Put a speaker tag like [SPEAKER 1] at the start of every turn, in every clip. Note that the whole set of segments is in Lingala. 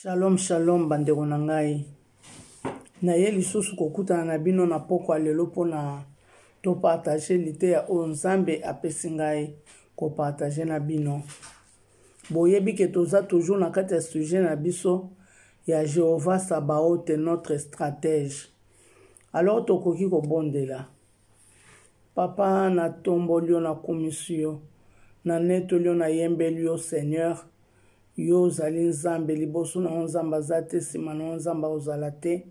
[SPEAKER 1] Shalom shalom bandeko na ngai. Na ye lisusu kokutana na bino na pokwa lelo pona to partager lite ya o Nzambe apesi ngai ko partager na bino. Boyebi ke toza toujours na kati ya sujet na biso ya Jéhovah Sabaoth notre stratège. Alors tokoki kobondela. Papa na tombolio na komisio na netolio na yembelio Seigneur. Yo zali Nzambe liboso na Nzamba zate sima na Nzamba ozala te.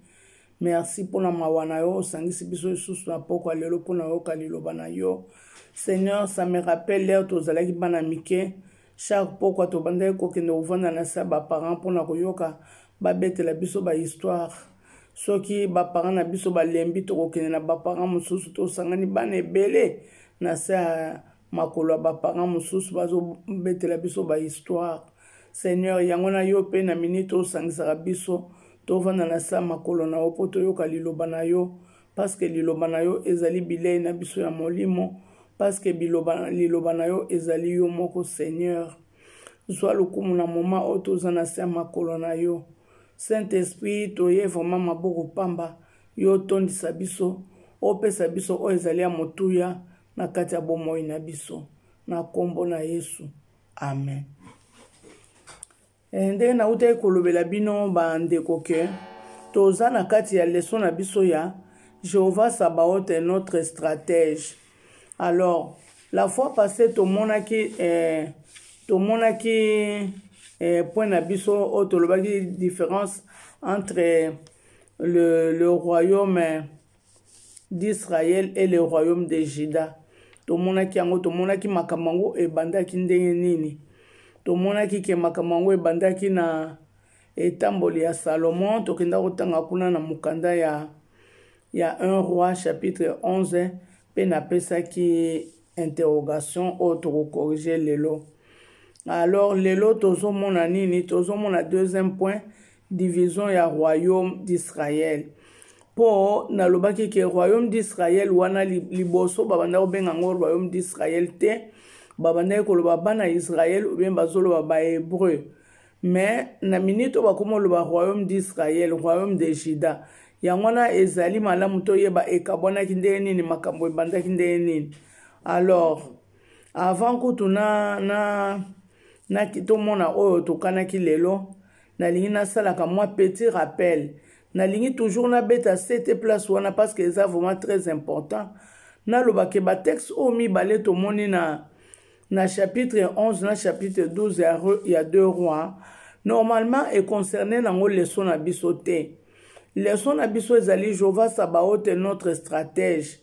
[SPEAKER 1] Merci pour la mawana yo sangisi biso lisusu na pokwa lelo pona yo kaliloba na yo. Seigneur, ça me rappelle l'air tozalaki bana mike. Chaque pokwa to bandai ko kende ovanda na sa ba parents pona koyoka ba betela biso ba histoire. Soki ba parents na biso ba lembi to ko kende na ba parents mususu to sangani bana ebele na sa makolo ba parents mususu bazo betela biso ba histoire. Seigneur, yangona yo pe na minito sangisaka biso to vanda na sa makolo na opo to yoka liloba na yo parce que liloba na yo ezali bilei na biso ya molimo parce que liloba na yo ezali yo moko Seigneur. Zwa lokumu na moma o toza na sa makolo na yo. Saint-Esprit toye vraiment maboko pamba yo tondisa biso opesa biso o ezali ya motuya na kati ya bomoi na biso na kombo na Yesu. Amen. Ndenge na uta kolobela bino ba ndeko ke toza na kati ya leçon na biso ya Jéhovah Sabaoth est notre stratège. Alors la fois passée tomonaki point na biso o tolobaki différence entre le royaume d'Israël et le royaume de Juda. Tomonaki yango tomonaki makambo ebandaki ndenge nini. Tomonaki ke makambo ebandaki na etamboli ya Salomon tokenda kotanga kuna na mukanda ya 1 roi chapitre 11 pe na pesaki interrogation o to corriger lelo. Alors lelo tozomona nini tozomona deuxième point division ya royaume d'Israël. Po nalobaki ke royaume d'Israël wana liboso babanda obenga ngo royaume d'Israël te. Babanda koloba bana Israël ou bien bazolo ba hébreu. Mais na minute bakomo loba royaume d'Israël, royaume de Juda. Yangwana ezali malamu to yeba ekabona kinde nini makambo ebanda kinde nini. Alors avant que na kitomona oyo tokana ki lelo na lingi na sala ka moi petit rappel. Na lingi toujours na beta cette place wana parce que c'est vraiment très important. Na loba ke ba texte o mi balé to moni na chapitre 11, na chapitre 12, il y a 2 rois. Normalement, est concerné dans le leçon à bisoté. Leçon à biso ezali Jéhovah Sabaoth est notre stratège.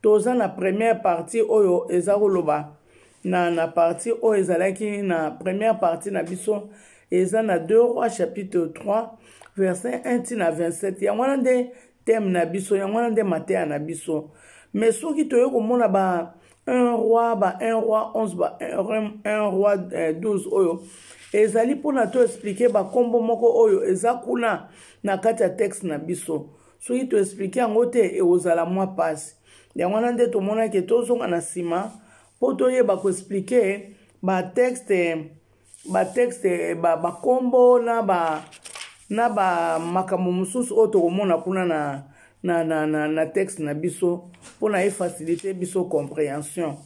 [SPEAKER 1] Toza na première partie oyo ezakoloba. Na partie oyo ezalaki na première partie na biso eza na 2 rois chapitre 3 verset 1 tina 27. Yangwana nde thème na biso, yangwana nde mateya na biso. Mais soki toye komona ba 1 roi 11 1 roi 12 oyo ezali pona to expliquer ba kombo moko oyo ezakuna na kati ya texte na biso soki to expliquer yango te ozala mwa passe yango nde to mona ke tozonga na sima po to yeba ko expliquer ba texte ba kombo na ba makambo mususu oyo to komona kuna na texte na biso pour na faciliter biso compréhension.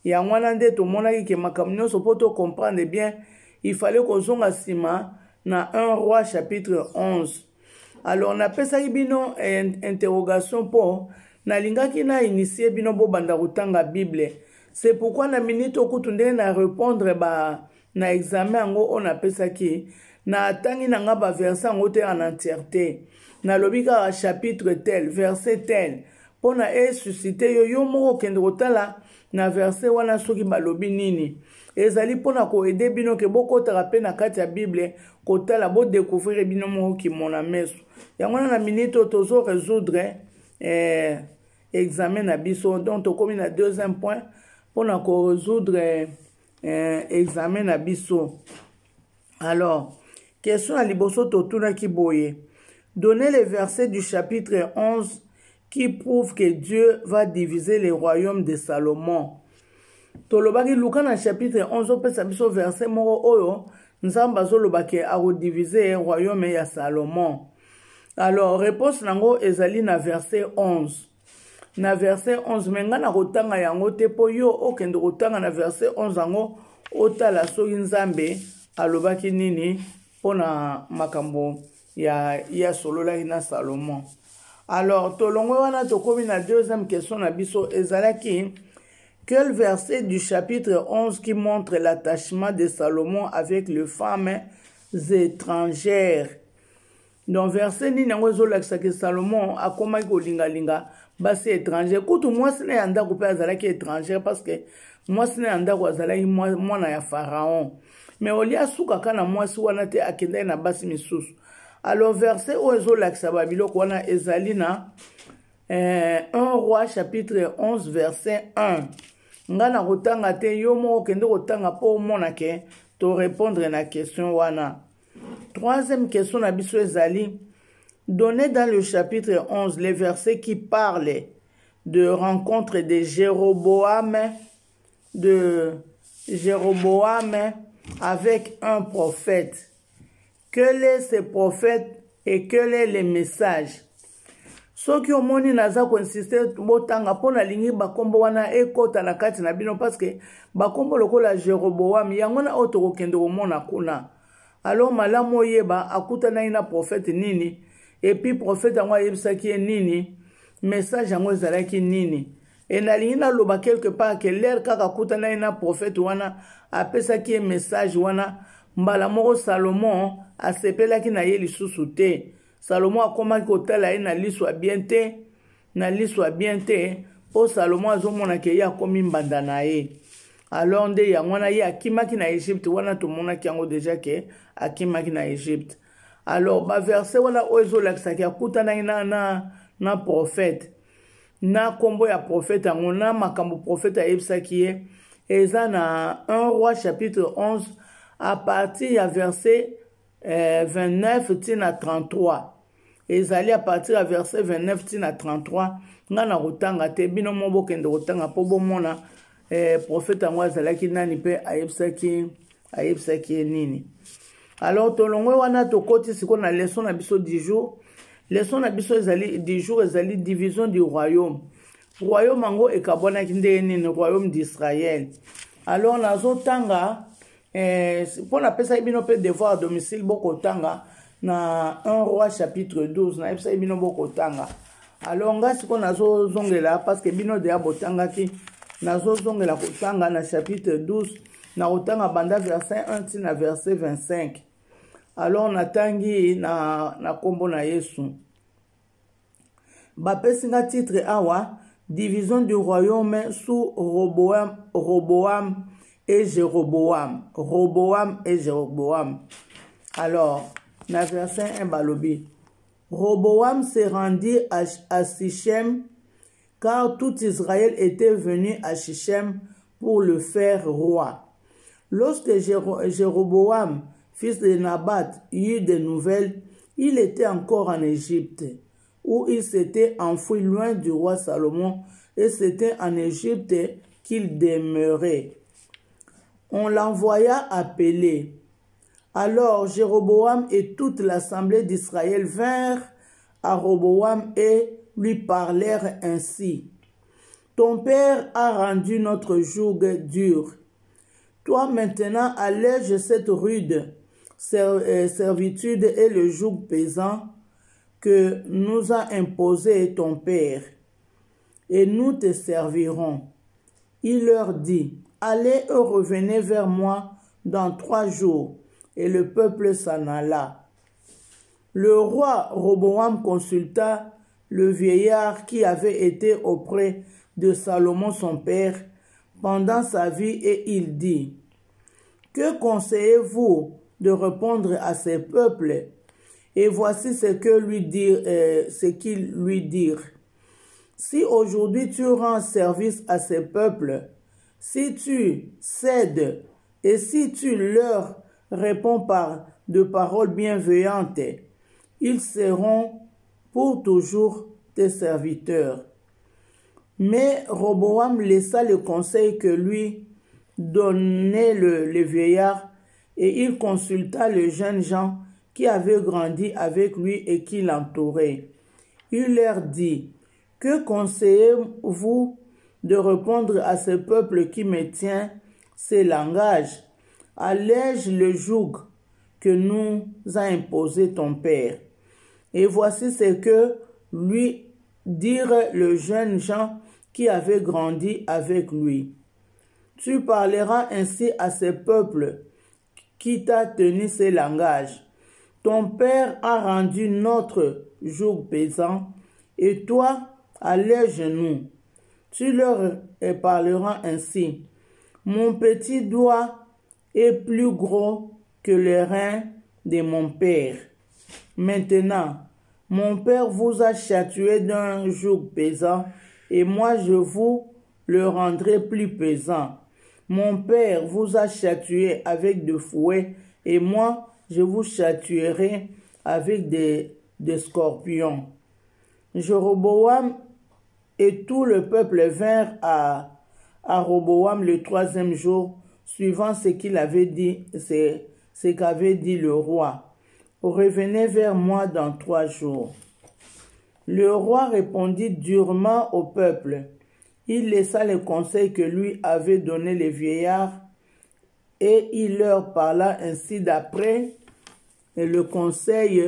[SPEAKER 1] Ya mwana nde to monaki ke makambo nyonso po to comprendre bien, il fallait kozonga sima na 1 roi chapitre 11. Alors na pesaki bino interrogation po na lingaki na initier bino bo banda kotanga Bible. C'est pourquoi na minute okutu nde na répondre na examen ngo on pesaki na tangi na nga ba verset ngo te en entièreté. Na lobika chapitre tel, verset tel. Pona suscité yo moko kende kotala na verset wana soki balobi nini. Ezali pona ko aider bino ke boko terape na kati ya Bible kotala bo découvrir bino moko ki mona meso. Yango na minute tozo résoudre examen na biso donc to komi na deuxième point pona ko résoudre examen na biso. Alors, question à liboso totuna ki boye. Donnez les versets du chapitre 11 qui prouvent que Dieu va diviser les royaumes de Salomon. Tolobaki Luka na chapitre 11 opesa biso verset moko oyo nzambe azolobake akodivise royaume ya Salomon. Alors réponse nango ezali na verset 11. Na verset 11 menga na kotanga yango te po yo okende kotanga na verset 11 yango otala soki nzambe alobaki nini pona makambo ya solola na Salomon. Alors tolongwe wana tokomi na deuxième question na biso ezalaki quel verset du chapitre 11 qui montre l'attachement de Salomon avec les femmes étrangères. Donc verset nini yango ezolakisa ke Salomon akomaki kolingalinga basi étranger kutu mwasi na ya ndako mpe azalaki étranger parce que mwasi na ya ndako azalaki mwana ya Pharaon mais olia asukaka na mwasi wana te akendaki na basi misusu. Alors verset oyo ezolakisa babiloko wana ezali na 1 Roi chapitre 11 verset 1. Nga na kotanga te yo moko kende kotanga po omona ke to répondre na question wana. Troisième question na biso ezali donné dans le chapitre 11 les versets qui parlent de rencontre de Jéroboam avec un prophète. Quel est ce prophète et quel est le message? Soki omoni naza ko insister botanga pona lingi bakombo wana ekota na kati na bino parce que bakombo lokola Jéroboam yango na otoko kende komona kuna. Alors malamu oyeba akutana ina prophète nini et puis prophète yango ayebisaki nini message yango ezalaki nini. Et nalingi naloba quelque part que l'air kaka kutana ina prophète wana apesaki message wana mbala moko Salomon asepelaki na ye lisusu te. Salomon akomaki kotala ye na liswa bien te po Salomon azomona ke ye akomi mbanda na ye. Alors nde yango wana ye akimaki na Egypte wana tomonaki yango deja ke akimaki na Egypte. Alors ba verset wana oyo ezolakisaki akutanaki na prophète na kombo ya prophète yango na makambo prophète ayebisaki ye eza na 1 Roi chapitre 11 à partir ya verset 29 tina 33. Ezali à partir ya verset 29 tina 33 nga na kotanga te bino mo bokende kotanga po bomona prophète yango azalaki nani mpe ayebisaki nini. Alors tolongwe wana tokoti siko na leçon na biso du jour. Leçon na biso ezali du jour ezali division du royaume. Royaume yango ekabwanaki ndenge nini royaume d'Israël. Alors nazotanga pour na pesa bino pe devoir à domicile bokotanga na 1 Roi chapitre 12 na pesa bino bokotanga. Alors nga siko nazozongela parce que bino deya botangaki nazozongela kotanga na chapitre 12 na kotanga banda verset 1 tina verset 25. Alors natangi na kombo na Yesu. Bapesi nga titre awa division du royaume sous Roboam et Jéroboam. Roboam et Jéroboam. Alors, na verset 1 balobi. Roboam se rendit à Sichem car tout Israël était venu à Sichem pour le faire roi. Lorsque Jéroboam, fils de Nabat, eut des nouvelles, il était encore en Égypte, où il s'était enfoui loin du roi Salomon, et c'était en Égypte qu'il demeurait. On l'envoya appeler. Alors Jéroboam et toute l'assemblée d'Israël vinrent à Roboam et lui parlèrent ainsi. Ton père a rendu notre joug dur. Toi maintenant allège cette rude servitude et le joug pesant que nous a imposé ton père, et nous te servirons. Il leur dit, allez et revenez vers moi dans 3 jours. Et le peuple s'en alla. Le roi Roboam consulta le vieillard qui avait été auprès de Salomon son père pendant sa vie et il dit, que conseillez-vous de répondre à ces peuples? Et voici ce qu'ils lui dirent. Si aujourd'hui tu rends service à ces peuples, si tu cèdes et si tu leur réponds par de paroles bienveillantes, ils seront pour toujours tes serviteurs. Mais Roboam laissa le conseil que lui donnait le vieillard Et il consulta le jeune Jean qui avait grandi avec lui et qui l'entourait. Il leur dit, « Que conseillez-vous de répondre à ce peuple qui me tient ces langages? Allège le joug que nous a imposé ton père. » Et voici ce que lui dirent le jeune Jean qui avait grandi avec lui. « Tu parleras ainsi à ce peuple qui t'a tenu ces langages. Ton père a rendu notre joug pesant, et toi, allège-nous. Tu leur parleras ainsi. Mon petit doigt est plus gros que le rein de mon père. Maintenant, mon père vous a châtié d'un joug pesant, et moi je vous le rendrai plus pesant. Mon père vous a châtié avec de fouets, et moi je vous châtierai avec des scorpions. » Jéroboam et tout le peuple vinrent à Roboam le 3e jour, suivant ce qu'il avait dit, ce qu'avait dit le roi. « Revenez vers moi dans 3 jours. » Le roi répondit durement au peuple. Il laissa les conseils que lui avaient donnés les vieillards, et il leur parla ainsi d'après le conseil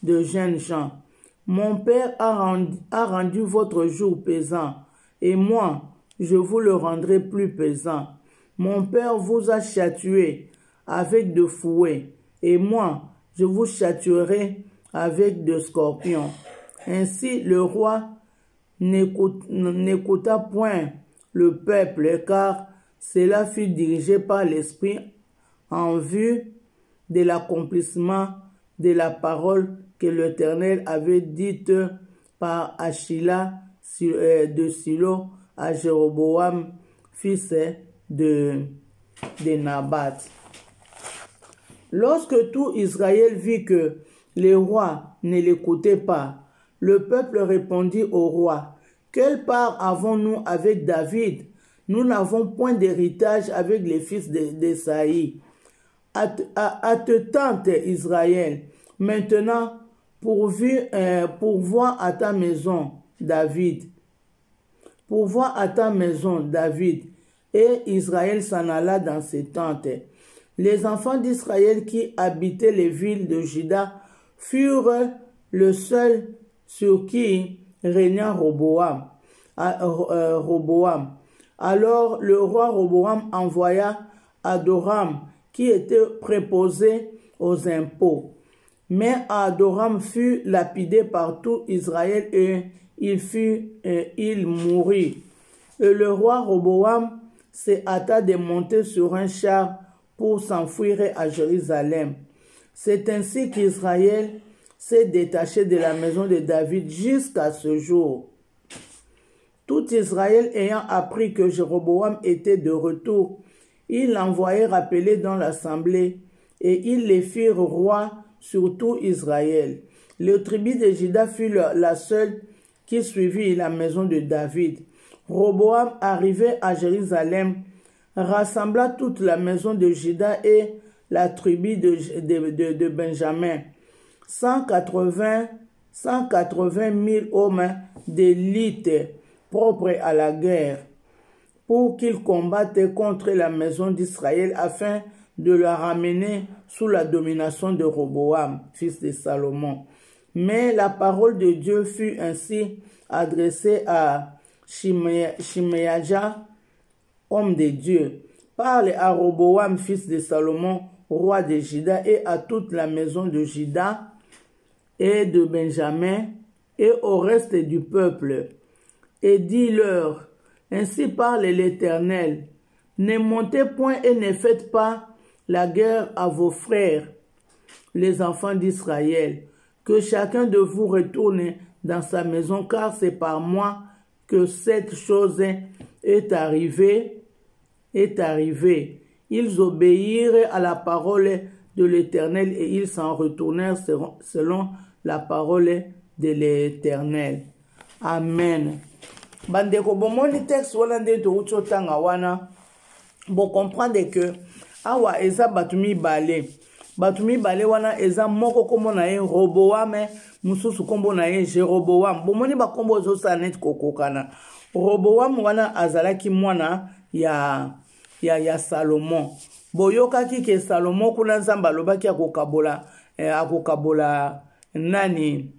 [SPEAKER 1] de jeune Jean. « Mon père a rendu votre joug pesant, et moi, je vous le rendrai plus pesant. Mon père vous a châtié avec de fouets, et moi, je vous châtierai avec de scorpions. » Ainsi le roi n'écouta point le peuple, car cela fut dirigé par l'Esprit en vue de l'accomplissement de la parole que l'Éternel avait dite par Achila de Silo à Jéroboam, fils de Nabat. Lorsque tout Israël vit que le roi ne l'écoutait pas, le peuple répondit au roi, « Quelle part avons-nous avec David? Nous n'avons point d'héritage avec les fils d'Esaïe. Hâte-tente, Israël, maintenant pourvois à ta maison, David. Pourvois à ta maison, David. » Et Israël s'en alla dans ses tentes. Les enfants d'Israël qui habitaient les villes de Juda furent le seul sur qui régna Roboam. Alors le roi Roboam envoya Adoram, qui était préposé aux impôts. Mais Adoram fut lapidé par tout Israël et il mourut. Et le roi Roboam se hâta de monter sur un char pour s'enfuir à Jérusalem. C'est ainsi qu'Israël s'est détaché de la maison de David jusqu'à ce jour. Tout Israël ayant appris que Jéroboam était de retour, il l'envoyait rappeler dans l'assemblée, et ils les firent rois sur tout Israël. Le tribu de Juda fut la seule qui suivit la maison de David. Roboam, arrivé à Jérusalem, rassembla toute la maison de Juda et la tribu de Benjamin, 180 000 hommes d'élite propres à la guerre, pour qu'ils combattent contre la maison d'Israël afin de la ramener sous la domination de Roboam, fils de Salomon. Mais la parole de Dieu fut ainsi adressée à Shimeaja, homme de Dieu. Parle à Roboam, fils de Salomon, roi de Juda, et à toute la maison de Juda et de Benjamin, et au reste du peuple. Et dis-leur, ainsi parle l'Éternel, ne montez point et ne faites pas la guerre à vos frères, les enfants d'Israël, que chacun de vous retourne dans sa maison, car c'est par moi que cette chose est arrivée. Ils obéirent à la parole de l'Éternel et ils s'en retournèrent selon la parole de l'Éternel. Amen. Bandeko bomoni texte wana nde touti otanga wana, bo comprendre que awa eza bato mibale. Bato mibale wana eza moko kombo na ye Roboam, mususu kombo na ye Jeroboam. Bomoni ba kombo ezosala neti kokokana. Roboam wana azalaki mwana ya Salomon. Boyokaki ke Salomon kuna Nzambe alobaki akokabola nani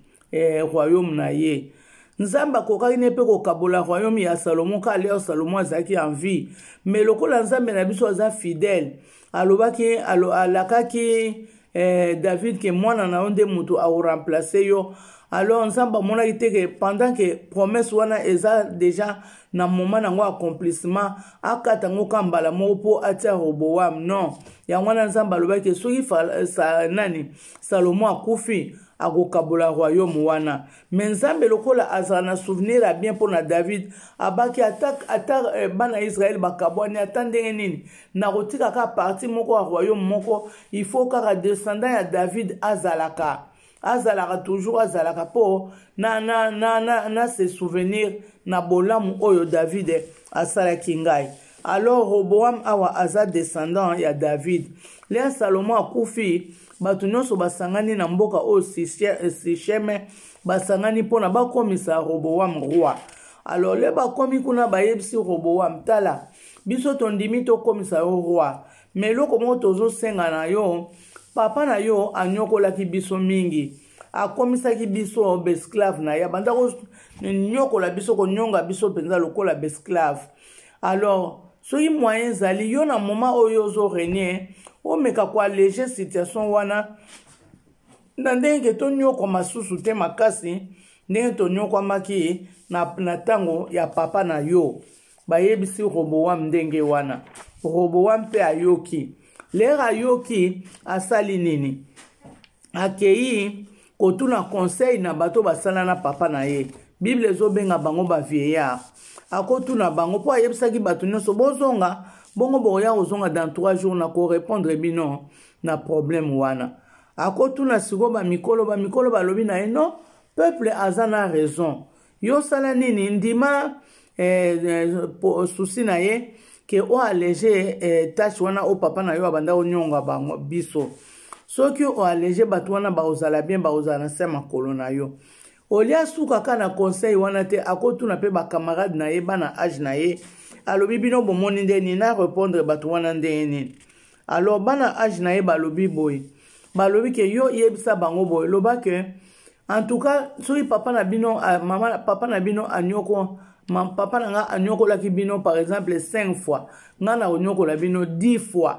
[SPEAKER 1] royaume na ye. Nzambe akokaki ne pe kokabola royaume ya Salomon ka leo Salomon azalaki en vie. Mais lokola Nzambe na biso aza fidèle, alakaki David ke mwana na onde mutu a remplacer yo. Alors Nzamba mona que pendant que promesse wana eza déjà na moment nango accomplissement akata ngo kambala mo po atia Roboam. Non, ya wana Nzamba loba ke soki nani Salomon akufi akokabola royaume wana. Mais Nzambe lokola azana souvenir a bien pour na David abaki attaque bana Israël bakabwani attendenge nini na kotika ka parti moko a royaume moko, il faut ka descendant ya David azalaka toujours azalaka po na se souvenir na bolamu oyo David asalaki ngai. Alors Roboam awa aza descendant ya David. Lea Salomon akufi batu nyonso basangani na mboka oyo Sichem basangani pona bakomisa Roboam roi. Alors le bakomi kuna bayebisi Roboam tala biso tondimi tokomisa yo roi, mais loko mo tozo senga na yo papa na yo anyokolaki biso mingi, akomisaki biso besclave na ya banda ko nyokola biso ko nyonga biso penza lokola besclave. Alors soki moyen zali yo na moment oyo zo régner o meka ko alléger situation wana na ndenge to nyoko masusu te makasi ndenge to nyoko maki na tango ya papa na yo. Bayebisi Roboam ndenge wana. Roboam pe ayoki. Lera yoki asali nini? Akei kotuna conseil na bato basala na papa na ye. Bible ezobenga bango ba vieillard. Akotuna bango po ayebisaki bato nyonso bozonga bongo boya ozonga dans 3 jours na ko répondre bino na problème wana. Akotuna siko ba mikolo balobi na ye non, peuple azana raison. Yo sala nini ndima souci na ye ke o alléger tâche wana o papa na yo abanda onyonga bango biso. Soki o alléger batu wana baozala bien baozala sema kolona yo. Olia suka kana conseil wana te akotuna pe ba camarade na ye bana âge na ye. Alobi bino bomoni ndeni na répondre batu wana ndeni. Alors bana âge na ye balobi boy. Balobi ke yo yebisa bango boy loba ke en tout cas soki papa na bino papa na bino anyoko papa nga anyoko la kibino par exemple 5 fois nga na onyoko la bino 10 fois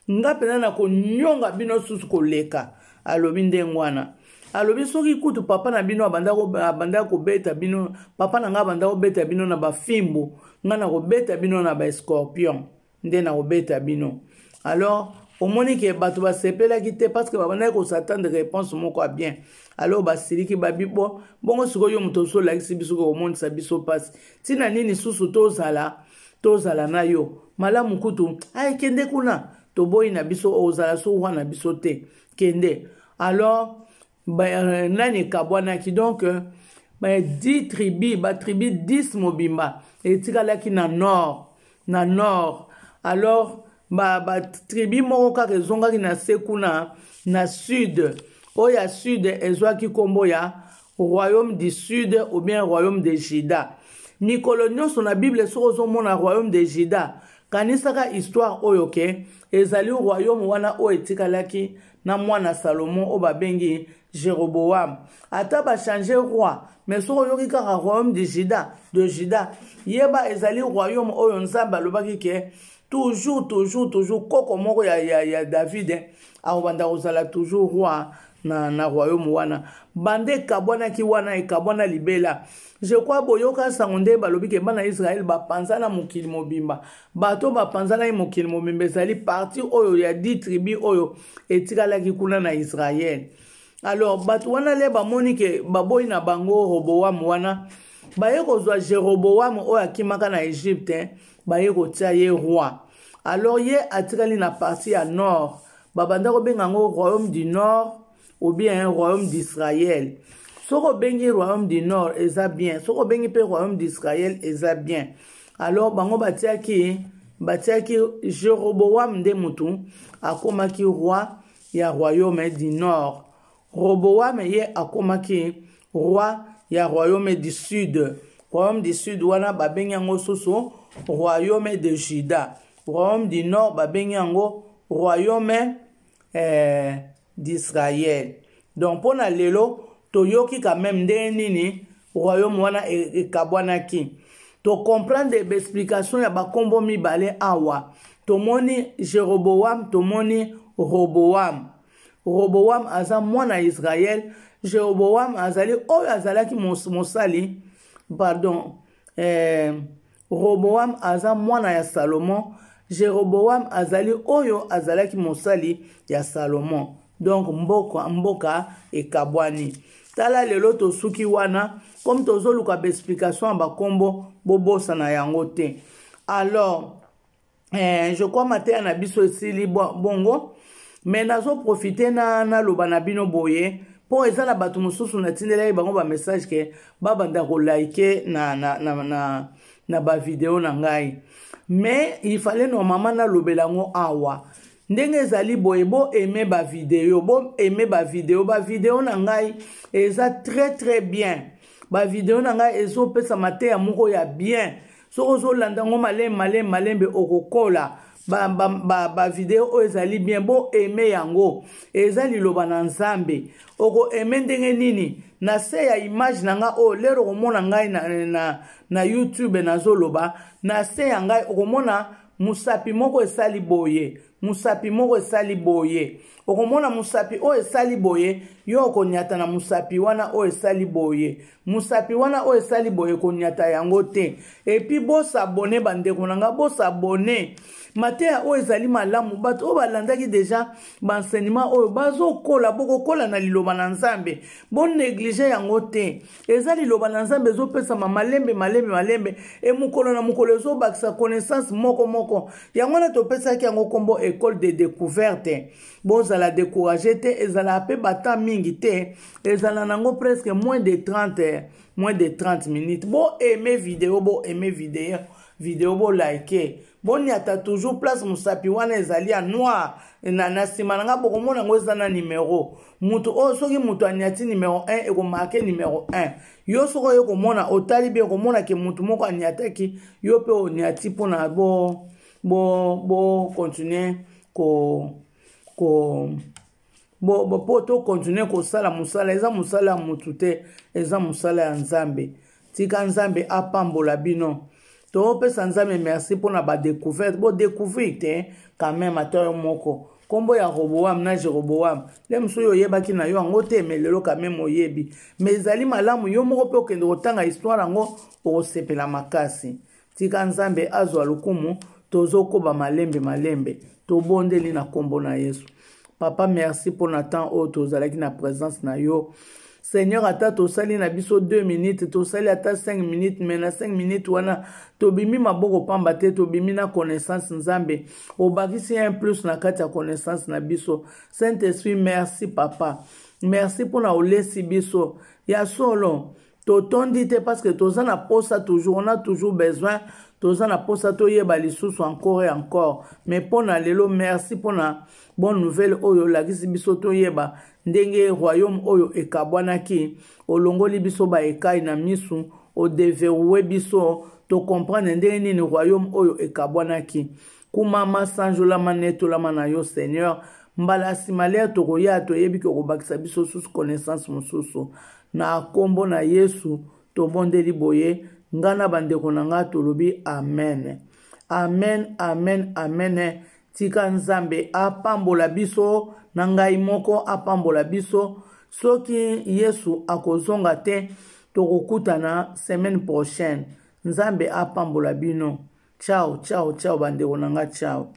[SPEAKER 1] nga pena na ko nyonga bino susu ko leka. Alobi ndengwana alobi soki kutu papa na bino abanda ko beta bino papa na nga abanda ko beta bino na ba fimbo nga na ko beta bino na ba scorpion nde na ko beta bino. Alors omoni ke bato basepela ki te parce que babanda ko s'attendre réponse moko bien. Alors basiliki babibo bongo sikoyo muto so lakisi biso ko omoni sa biso passe tina nini susu tozala na yo malamu kutu ay kende kuna to boy na biso ozala so wana biso te kende. Alors nani kabwana ki donc 10 tribus ba tribu 10 mobimba etikalaki na nord. Alors ba tribu moko kaka ezongaki na sekuna na sud. Oya sud ezwaki kombo ya royaume du sud ou bien royaume de Juda. Mikolo nyonso na Bible soko mona royaume de Juda kanisaka histoire oyo ke ezali royaume wana o etikalaki na mwana Salomon o babengi Jeroboam. Ata ba changer roi mais soko yoki kaka royaume de Juda yeba ezali royaume oyo Nzambe alobaki ke toujours koko moko ya David akobanda kozala toujours roi na royaume wana bande kabwana ki wana ekabwana libela. Je crois boyoka sangonde balobi ke bana Israël bapanzana mokili mobimba bato bapanzana mokili mobimba ezali parti oyo ya 10 tribu oyo etikalaki kuna na Israël. Alors bato wana le bamoni ke baboyi na bango Roboam wana baye kozwa Jeroboam oyo akimaka na Egypte baye kotia ye roi. Alors ye atikali na partie ya nord babanda ko benga ngo royaume du nord ou bien royaume d'Israël. Soko bengi royaume du nord eza bien, soko bengi pe royaume d'Israël eza bien. Alors bango batiaki batiaki Jéroboam nde mutu akomaki roi ya royaume du nord. Roboam ye akomaki roi ya royaume du sud. Royaume du sud wana babengi yango soso royaume de Juda. Royaume du nord babengi yango royaume d'Israël. Donc pour na lelo toyoki quand même nde nini royaume wana ekabwanaki. To comprendre des explications ya bakombo mibale awa. Tomoni Jéroboam, tomoni Roboam. Roboam aza mwana Israël, Jéroboam azali oyo azalaki mosali, pardon, Roboam aza mwana ya Salomon, Jéroboam azali oyo azalaki mosali ya Salomon. Donc mboka ekabwani. Tala lelo tosuki wana, comme tozoluka ba explication ba kombo bobosa na yango te. Alors, je crois matin na biso esili bongo, mais nazo profiter na loba na bino boye, po ezala batu mosusu na tindela bango ba message ke babanda ko like na ba vidéo na ngai. Mais il fallait normalement na lobelango awa. Ndenge ezali boye bo aimer ba vidéo, ba vidéo na ngai eza très bien. Ba vidéo na ngai ezo pesa mate ya moko ya bien. So ozo landa ngo malembe okokola ba vidéo o ezali bien bo aimer yango. Ezali loba na Nzambe. Oko aimer ndenge nini na se ya image na nga o lero komona ngai na YouTube na zoloba na se ya ngai okomona musapi moko esali boye. Musapi moko esali boye. Okomona musapi o esali boye, yo okonyata na musapi wana o esali boye. Musapi wana o esali boye konyata yango te. Et puis bo s'abonner bandeko nanga, bo s'abonner. Matea o ezali malamu bato o balandaki deja banseignement o bazo kola boko kola na liloba na Nzambe. Bon négliger yango te. Ezali liloba na Nzambe zo pesa malembe e mukolo na mukolo zo bakisa connaissance moko. Yango na to pesa ki yango kombo école de découverte. Bon za la décourager te ezala pe bata mingi te. Ezala nango presque moins de 30 minutes. Bon aimer vidéo bo like. Bon yata toujours place musapi wana ezali ya noir na sima nanga bokomona ngo eza na numéro mutu o soki mutu anyati numéro 1 eko marqué numéro 1 yo soko yo komona otali bien komona ke mutu moko anyataki yo pe onyati pona bo continuer poto continuer ko sala musala eza musala mutu te eza musala ya Nzambe tika Nzambe apambola bino. To pesa Nzambe merci pour na ba découverte. Bo découverte quand même atoyo moko. Kombo ya Roboam na Jéroboam. Lemso yo yebaki na yo ango te melelo quand même oyebi. Mais ezali malamu yo moko pe okende kotanga histoire ango okosepela makasi. Tika Nzambe azwa lukumu tozokoba malembe. Tobondeli na kombo na Yesu. Papa merci pour na temps o tozalaki na présence na yo. Seigneur, ata tosali na biso 2 minutes, tosali ata 5 minutes, mais na 5 minutes wana tobimi maboko pamba te, tobimi na connaissance Nzambe. Obakisi un plus na kati ya connaissance na biso. Saint-Esprit, merci papa. Merci pour na olesi biso. Ya solo, totondi te parce que toza na posa toujours, on a toujours besoin. Toza na posa to yeba lisusu encore et encore. Mais pona lelo, merci pona bonne nouvelle oyo lakisi biso to yeba. Ndenge royaume oyo ekabwanaki olongoli biso ba ekai na misu o deverrouer biso to comprendre ndenge nini royaume oyo ekabwanaki kumama sanjola maneto la mana yo Seigneur mbala simalea to koya to yebi ko bakisa biso sous connaissance mosusu na kombo na Yesu to bondeli boye ngana bandeko nanga to lobi amen. Tika Nzambe apambola biso na ngai moko apambola biso soki Yesu akozonga te tokokutana semaine prochaine. Nzambe apambola bino. Ciao bandeko nanga ciao.